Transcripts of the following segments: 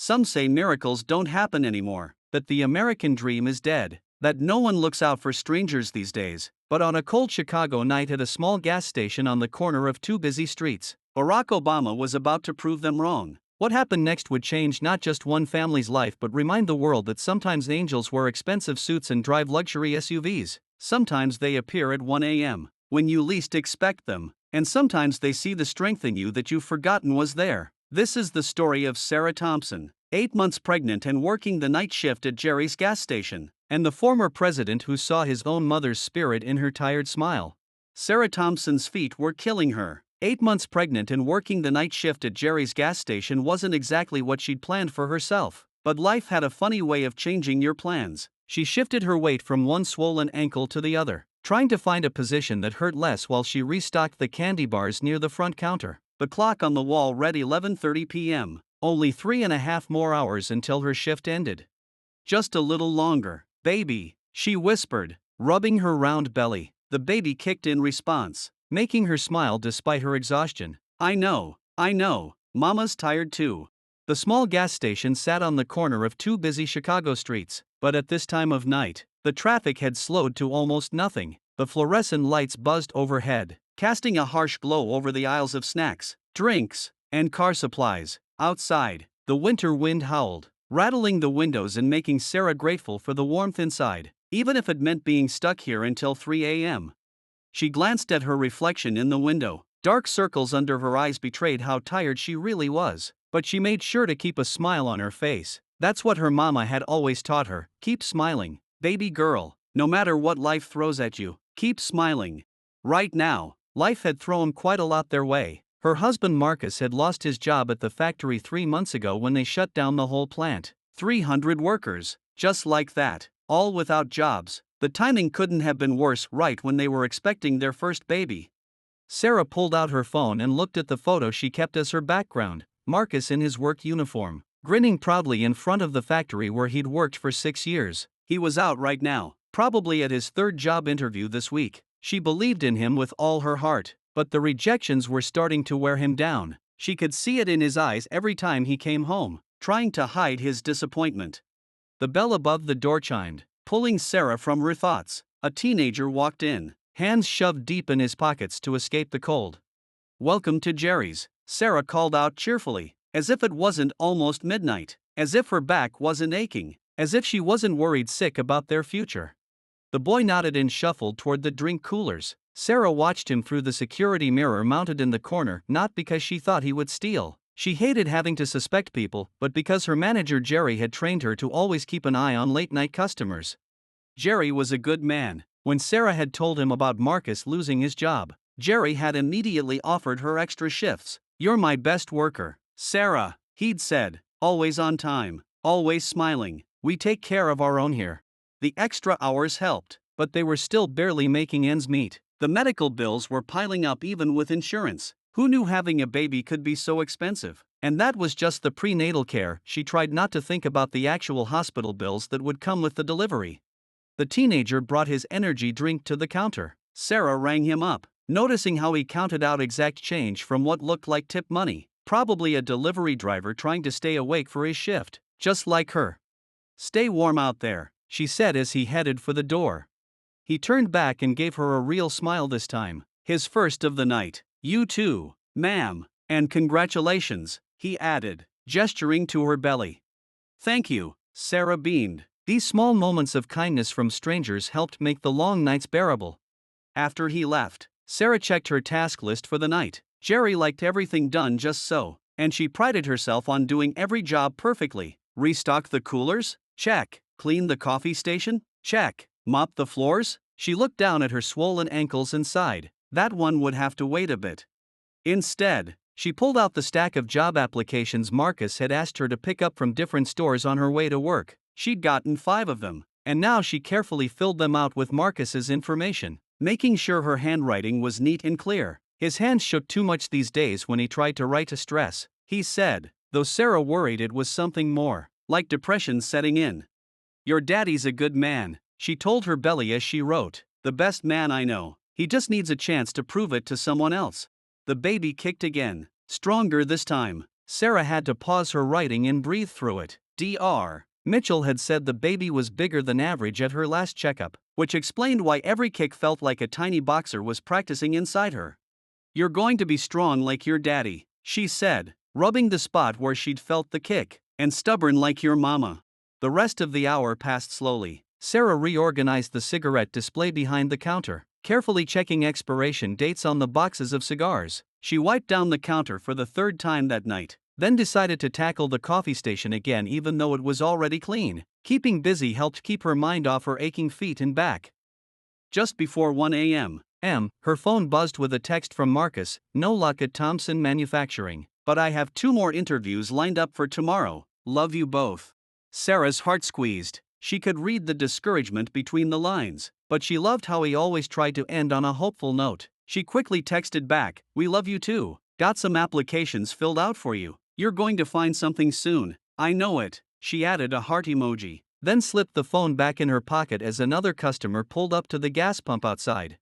Some say miracles don't happen anymore, that the American dream is dead, that no one looks out for strangers these days. But on a cold Chicago night at a small gas station on the corner of two busy streets, Barack Obama was about to prove them wrong. What happened next would change not just one family's life but remind the world that sometimes angels wear expensive suits and drive luxury SUVs. Sometimes they appear at 1 a.m. when you least expect them, and sometimes they see the strength in you that you've forgotten was there. This is the story of Sarah Thompson, 8 months pregnant and working the night shift at Jerry's gas station, and the former president who saw his own mother's spirit in her tired smile. Sarah Thompson's feet were killing her. 8 months pregnant and working the night shift at Jerry's gas station wasn't exactly what she'd planned for herself. But life had a funny way of changing your plans. She shifted her weight from one swollen ankle to the other, trying to find a position that hurt less while she restocked the candy bars near the front counter. The clock on the wall read 11:30 p.m., only 3.5 more hours until her shift ended. Just a little longer, baby, she whispered, rubbing her round belly. The baby kicked in response, making her smile despite her exhaustion. I know, Mama's tired too. The small gas station sat on the corner of two busy Chicago streets, but at this time of night, the traffic had slowed to almost nothing. The fluorescent lights buzzed overhead, casting a harsh glow over the aisles of snacks, drinks, and car supplies. Outside, the winter wind howled, rattling the windows and making Sarah grateful for the warmth inside, even if it meant being stuck here until 3 a.m. She glanced at her reflection in the window. Dark circles under her eyes betrayed how tired she really was, but she made sure to keep a smile on her face. That's what her mama had always taught her. Keep smiling, baby girl. No matter what life throws at you, keep smiling. Right now, life had thrown quite a lot their way. Her husband Marcus had lost his job at the factory 3 months ago when they shut down the whole plant. 300 workers, just like that, all without jobs. The timing couldn't have been worse right when they were expecting their first baby. Sarah pulled out her phone and looked at the photo she kept as her background. Marcus in his work uniform, grinning proudly in front of the factory where he'd worked for 6 years. He was out right now, probably at his third job interview this week. She believed in him with all her heart, but the rejections were starting to wear him down. She could see it in his eyes every time he came home, trying to hide his disappointment. The bell above the door chimed, pulling Sarah from her thoughts. A teenager walked in, hands shoved deep in his pockets to escape the cold. Welcome to Jerry's, Sarah called out cheerfully, as if it wasn't almost midnight, as if her back wasn't aching, as if she wasn't worried sick about their future. The boy nodded and shuffled toward the drink coolers. Sarah watched him through the security mirror mounted in the corner, not because she thought he would steal. She hated having to suspect people, but because her manager Jerry had trained her to always keep an eye on late-night customers. Jerry was a good man. When Sarah had told him about Marcus losing his job, Jerry had immediately offered her extra shifts. You're my best worker, Sarah, he'd said, always on time, always smiling. We take care of our own here. The extra hours helped, but they were still barely making ends meet. The medical bills were piling up even with insurance. Who knew having a baby could be so expensive? And that was just the prenatal care. She tried not to think about the actual hospital bills that would come with the delivery. The teenager brought his energy drink to the counter. Sarah rang him up, noticing how he counted out exact change from what looked like tip money. Probably a delivery driver trying to stay awake for his shift, just like her. Stay warm out there, she said as he headed for the door. He turned back and gave her a real smile this time, his first of the night. You too, ma'am, and congratulations, he added, gesturing to her belly. Thank you, Sarah beamed. These small moments of kindness from strangers helped make the long nights bearable. After he left, Sarah checked her task list for the night. Jerry liked everything done just so, and she prided herself on doing every job perfectly. Restock the coolers? Check. Clean the coffee station? Check. Mop the floors? She looked down at her swollen ankles and sighed. That one would have to wait a bit. Instead, she pulled out the stack of job applications Marcus had asked her to pick up from different stores on her way to work. She'd gotten 5 of them, and now she carefully filled them out with Marcus's information, making sure her handwriting was neat and clear. His hands shook too much these days when he tried to write to stress, he said, though Sarah worried it was something more, like depression setting in. Your daddy's a good man, she told her belly as she wrote, the best man I know. He just needs a chance to prove it to someone else. The baby kicked again, stronger this time. Sarah had to pause her writing and breathe through it. Dr. Mitchell had said the baby was bigger than average at her last checkup, which explained why every kick felt like a tiny boxer was practicing inside her. "You're going to be strong like your daddy," she said, rubbing the spot where she'd felt the kick, "and stubborn like your mama." The rest of the hour passed slowly. Sarah reorganized the cigarette display behind the counter, carefully checking expiration dates on the boxes of cigars. She wiped down the counter for the third time that night, then decided to tackle the coffee station again even though it was already clean. Keeping busy helped keep her mind off her aching feet and back. Just before 1 a.m., her phone buzzed with a text from Marcus. "No luck at Thompson Manufacturing, but I have 2 more interviews lined up for tomorrow. Love you both." Sarah's heart squeezed. She could read the discouragement between the lines, but she loved how he always tried to end on a hopeful note. She quickly texted back, "We love you too. Got some applications filled out for you. You're going to find something soon. I know it." She added a heart emoji, then slipped the phone back in her pocket as another customer pulled up to the gas pump outside.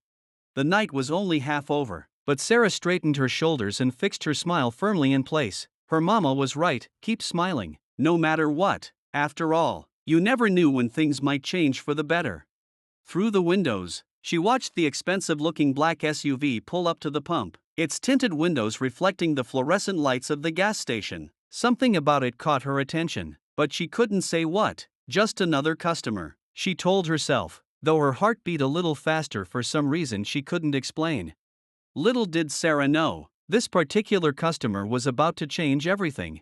The night was only half over, but Sarah straightened her shoulders and fixed her smile firmly in place. Her mama was right, keep smiling, no matter what. After all, you never knew when things might change for the better. Through the windows, she watched the expensive-looking black SUV pull up to the pump, its tinted windows reflecting the fluorescent lights of the gas station. Something about it caught her attention, but she couldn't say what. "Just another customer," she told herself, though her heart beat a little faster for some reason she couldn't explain. Little did Sarah know, this particular customer was about to change everything.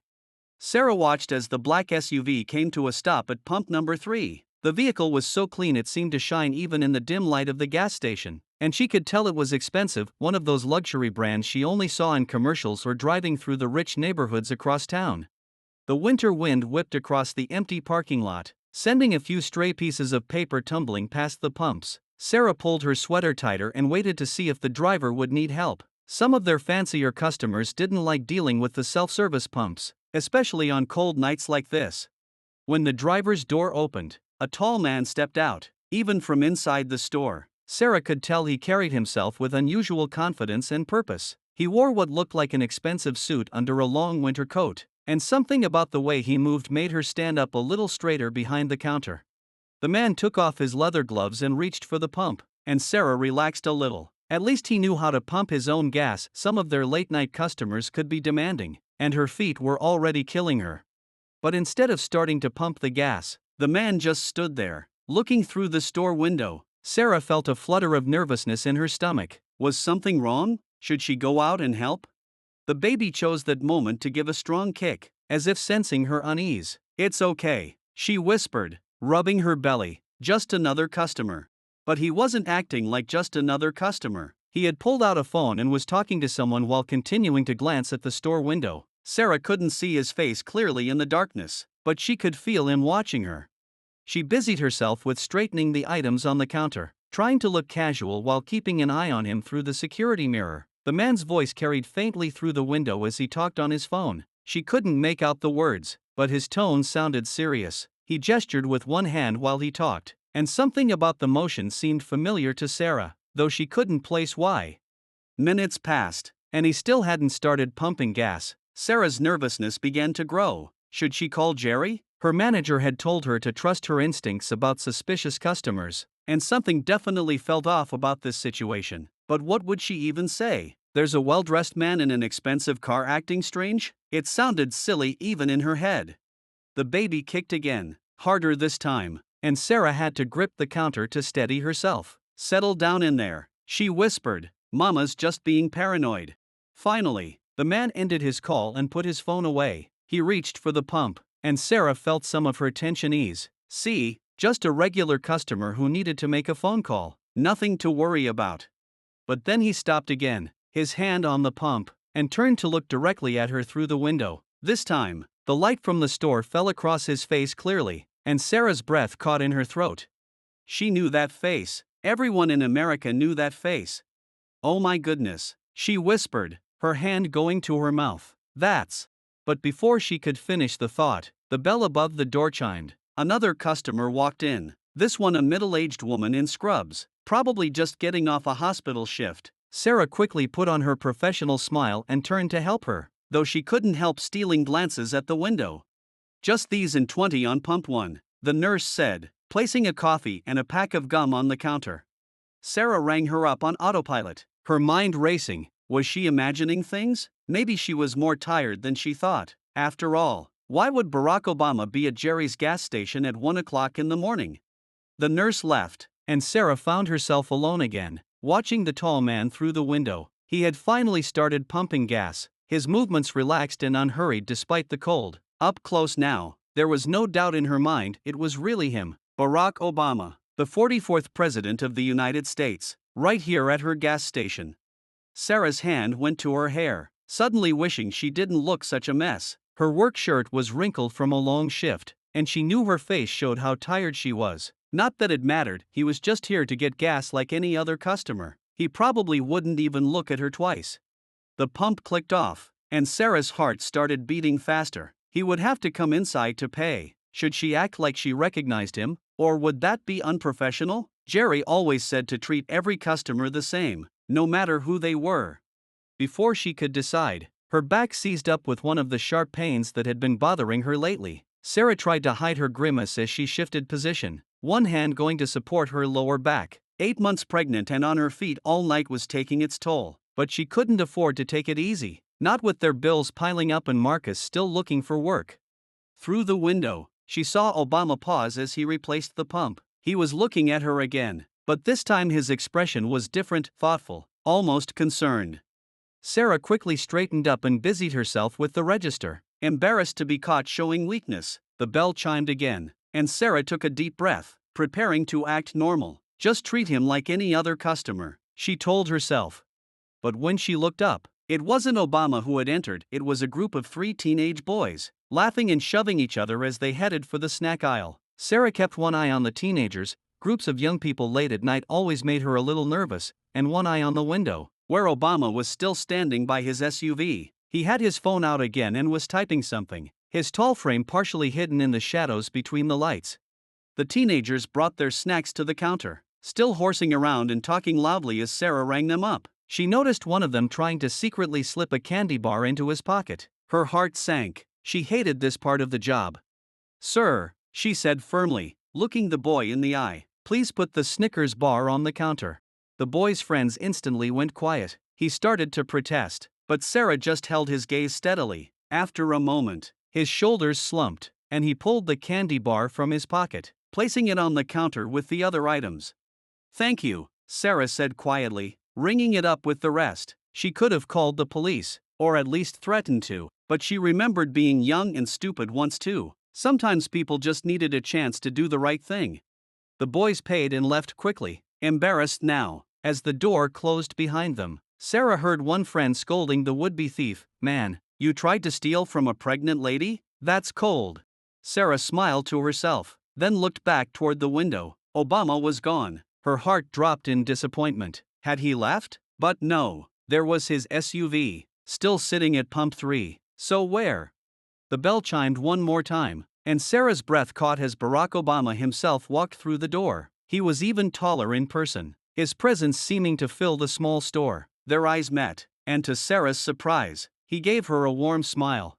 Sarah watched as the black SUV came to a stop at pump number 3. The vehicle was so clean it seemed to shine even in the dim light of the gas station, and she could tell it was expensive, one of those luxury brands she only saw in commercials or driving through the rich neighborhoods across town. The winter wind whipped across the empty parking lot, sending a few stray pieces of paper tumbling past the pumps. Sarah pulled her sweater tighter and waited to see if the driver would need help. Some of their fancier customers didn't like dealing with the self-service pumps, especially on cold nights like this. When the driver's door opened, a tall man stepped out. Even from inside the store, Sarah could tell he carried himself with unusual confidence and purpose. He wore what looked like an expensive suit under a long winter coat, and something about the way he moved made her stand up a little straighter behind the counter. The man took off his leather gloves and reached for the pump, and Sarah relaxed a little. At least he knew how to pump his own gas. Some of their late-night customers could be demanding, and her feet were already killing her. But instead of starting to pump the gas, the man just stood there, looking through the store window. Sarah felt a flutter of nervousness in her stomach. Was something wrong? Should she go out and help? The baby chose that moment to give a strong kick, as if sensing her unease. "It's okay," she whispered, rubbing her belly. "Just another customer." But he wasn't acting like just another customer. He had pulled out a phone and was talking to someone while continuing to glance at the store window. Sarah couldn't see his face clearly in the darkness, but she could feel him watching her. She busied herself with straightening the items on the counter, trying to look casual while keeping an eye on him through the security mirror. The man's voice carried faintly through the window as he talked on his phone. She couldn't make out the words, but his tone sounded serious. He gestured with one hand while he talked, and something about the motion seemed familiar to Sarah, though she couldn't place why. Minutes passed, and he still hadn't started pumping gas. Sarah's nervousness began to grow. Should she call Jerry? Her manager had told her to trust her instincts about suspicious customers, and something definitely felt off about this situation. But what would she even say? There's a well-dressed man in an expensive car acting strange? It sounded silly even in her head. The baby kicked again, harder this time, and Sarah had to grip the counter to steady herself. "Settle down in there," she whispered. "Mama's just being paranoid." Finally, the man ended his call and put his phone away. He reached for the pump, and Sarah felt some of her tension ease. See, just a regular customer who needed to make a phone call. Nothing to worry about. But then he stopped again, his hand on the pump, and turned to look directly at her through the window. This time, the light from the store fell across his face clearly, and Sarah's breath caught in her throat. She knew that face. Everyone in America knew that face. "Oh my goodness," she whispered, her hand going to her mouth. "That's..." But before she could finish the thought, the bell above the door chimed. Another customer walked in, this one a middle-aged woman in scrubs, probably just getting off a hospital shift. Sarah quickly put on her professional smile and turned to help her. though she couldn't help stealing glances at the window. Just these and 20 on pump 1, the nurse said, placing a coffee and a pack of gum on the counter. Sarah rang her up on autopilot, her mind racing. Was she imagining things? Maybe she was more tired than she thought. After all, why would Barack Obama be at Jerry's gas station at 1 o'clock in the morning? The nurse left, and Sarah found herself alone again, watching the tall man through the window. He had finally started pumping gas, his movements relaxed and unhurried despite the cold. Up close now, there was no doubt in her mind it was really him, Barack Obama, the 44th President of the United States, right here at her gas station. Sarah's hand went to her hair, suddenly wishing she didn't look such a mess. Her work shirt was wrinkled from a long shift, and she knew her face showed how tired she was. Not that it mattered, he was just here to get gas like any other customer. He probably wouldn't even look at her twice. The pump clicked off, and Sarah's heart started beating faster. He would have to come inside to pay. Should she act like she recognized him, or would that be unprofessional? Jerry always said to treat every customer the same, no matter who they were. Before she could decide, her back seized up with one of the sharp pains that had been bothering her lately. Sarah tried to hide her grimace as she shifted position, one hand going to support her lower back. 8 months pregnant and on her feet all night was taking its toll, but she couldn't afford to take it easy, not with their bills piling up and Marcus still looking for work. Through the window, she saw Obama pause as he replaced the pump. He was looking at her again, but this time his expression was different, thoughtful, almost concerned. Sarah quickly straightened up and busied herself with the register. Embarrassed to be caught showing weakness, the bell chimed again, and Sarah took a deep breath, preparing to act normal. Just treat him like any other customer, she told herself. But when she looked up, it wasn't Obama who had entered, it was a group of 3 teenage boys, laughing and shoving each other as they headed for the snack aisle. Sarah kept one eye on the teenagers. Groups of young people late at night always made her a little nervous, and one eye on the window, where Obama was still standing by his SUV. He had his phone out again and was typing something, his tall frame partially hidden in the shadows between the lights. The teenagers brought their snacks to the counter, still horsing around and talking loudly as Sarah rang them up. She noticed one of them trying to secretly slip a candy bar into his pocket. Her heart sank. She hated this part of the job. "Sir," she said firmly, looking the boy in the eye, "please put the Snickers bar on the counter." The boy's friends instantly went quiet. He started to protest, but Sarah just held his gaze steadily. After a moment, his shoulders slumped, and he pulled the candy bar from his pocket, placing it on the counter with the other items. "Thank you," Sarah said quietly, ringing it up with the rest. She could have called the police, or at least threatened to, but she remembered being young and stupid once too. Sometimes people just needed a chance to do the right thing. The boys paid and left quickly, embarrassed now. As the door closed behind them, Sarah heard one friend scolding the would-be thief, "Man, you tried to steal from a pregnant lady? That's cold." Sarah smiled to herself, then looked back toward the window. Obama was gone. Her heart dropped in disappointment. Had he left? But no, there was his SUV, still sitting at pump 3. So where? The bell chimed one more time, and Sarah's breath caught as Barack Obama himself walked through the door. He was even taller in person, his presence seeming to fill the small store. Their eyes met, and to Sarah's surprise, he gave her a warm smile.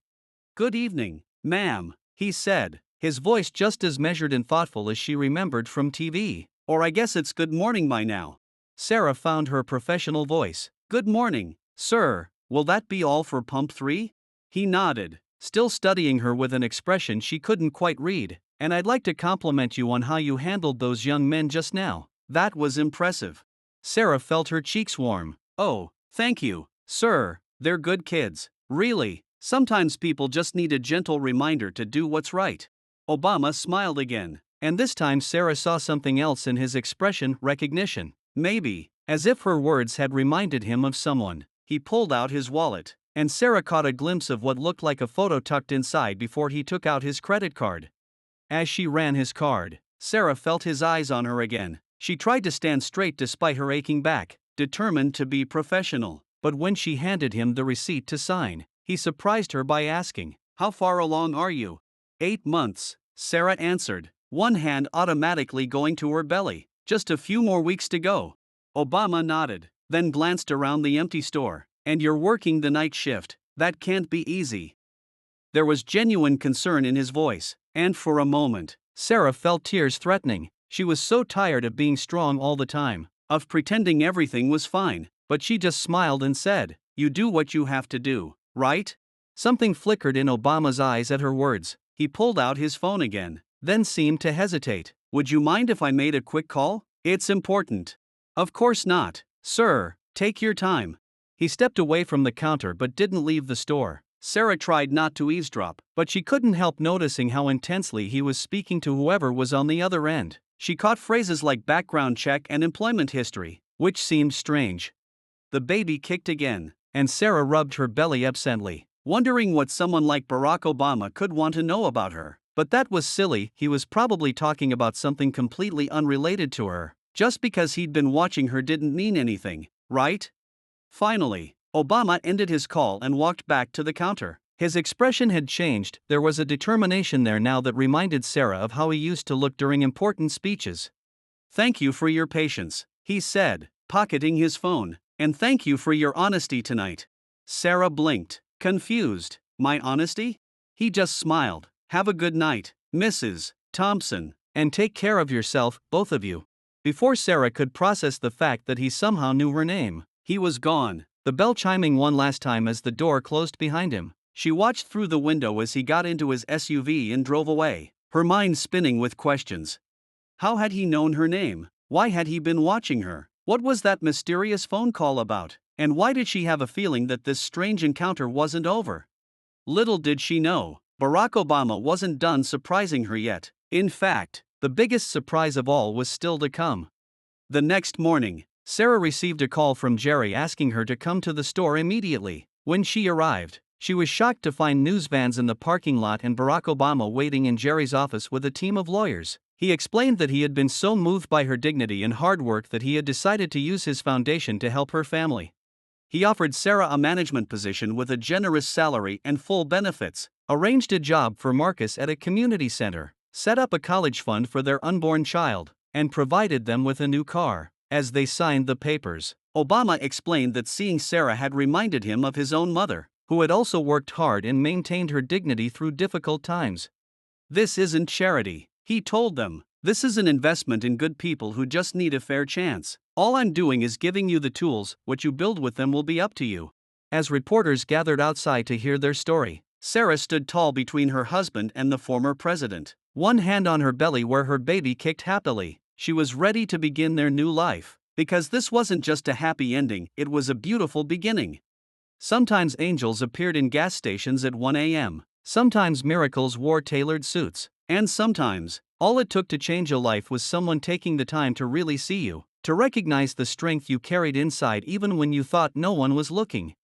"Good evening, ma'am," he said, his voice just as measured and thoughtful as she remembered from TV. "Or I guess it's good morning by now." Sarah found her professional voice. "Good morning, sir. Will that be all for pump 3? He nodded, still studying her with an expression she couldn't quite read. "And I'd like to compliment you on how you handled those young men just now. That was impressive." Sarah felt her cheeks warm. "Oh, thank you, sir. They're good kids. Really, sometimes people just need a gentle reminder to do what's right." Obama smiled again, and this time Sarah saw something else in his expression, recognition. Maybe, as if her words had reminded him of someone. He pulled out his wallet, and Sarah caught a glimpse of what looked like a photo tucked inside before he took out his credit card. As she ran his card, Sarah felt his eyes on her again. She tried to stand straight despite her aching back, determined to be professional. But when she handed him the receipt to sign, he surprised her by asking, "How far along are you?" 8 months, Sarah answered, one hand automatically going to her belly. "Just a few more weeks to go." Obama nodded, then glanced around the empty store. "And you're working the night shift, That can't be easy. There was genuine concern in his voice, and for a moment, Sarah felt tears threatening. She was so tired of being strong all the time, of pretending everything was fine, but she just smiled and said, "You do what you have to do, right?" Something flickered in Obama's eyes at her words. He pulled out his phone again, then seemed to hesitate. "Would you mind if I made a quick call? It's important." "Of course not, sir, take your time." He stepped away from the counter but didn't leave the store. Sarah tried not to eavesdrop, but she couldn't help noticing how intensely he was speaking to whoever was on the other end. She caught phrases like background check and employment history, which seemed strange. The baby kicked again, and Sarah rubbed her belly absently, wondering what someone like Barack Obama could want to know about her. But that was silly, he was probably talking about something completely unrelated to her. Just because he'd been watching her didn't mean anything, right? Finally, Obama ended his call and walked back to the counter. His expression had changed, there was a determination there now that reminded Sarah of how he used to look during important speeches. "Thank you for your patience," he said, pocketing his phone, "and thank you for your honesty tonight." Sarah blinked, confused. "My honesty?" He just smiled. "Have a good night, Mrs. Thompson, and take care of yourself, both of you." Before Sarah could process the fact that he somehow knew her name, he was gone, the bell chiming one last time as the door closed behind him. She watched through the window as he got into his SUV and drove away, her mind spinning with questions. How had he known her name? Why had he been watching her? What was that mysterious phone call about? And why did she have a feeling that this strange encounter wasn't over? Little did she know, Barack Obama wasn't done surprising her yet. In fact, the biggest surprise of all was still to come. The next morning, Sarah received a call from Jerry asking her to come to the store immediately. When she arrived, she was shocked to find news vans in the parking lot and Barack Obama waiting in Jerry's office with a team of lawyers. He explained that he had been so moved by her dignity and hard work that he had decided to use his foundation to help her family. He offered Sarah a management position with a generous salary and full benefits, arranged a job for Marcus at a community center, set up a college fund for their unborn child, and provided them with a new car. As they signed the papers, Obama explained that seeing Sarah had reminded him of his own mother, who had also worked hard and maintained her dignity through difficult times. "This isn't charity," he told them. "This is an investment in good people who just need a fair chance. All I'm doing is giving you the tools, what you build with them will be up to you." As reporters gathered outside to hear their story, Sarah stood tall between her husband and the former president, one hand on her belly where her baby kicked happily. She was ready to begin their new life, because this wasn't just a happy ending, it was a beautiful beginning. Sometimes angels appeared in gas stations at 1 a.m., sometimes miracles wore tailored suits, and sometimes, all it took to change a life was someone taking the time to really see you, to recognize the strength you carried inside even when you thought no one was looking.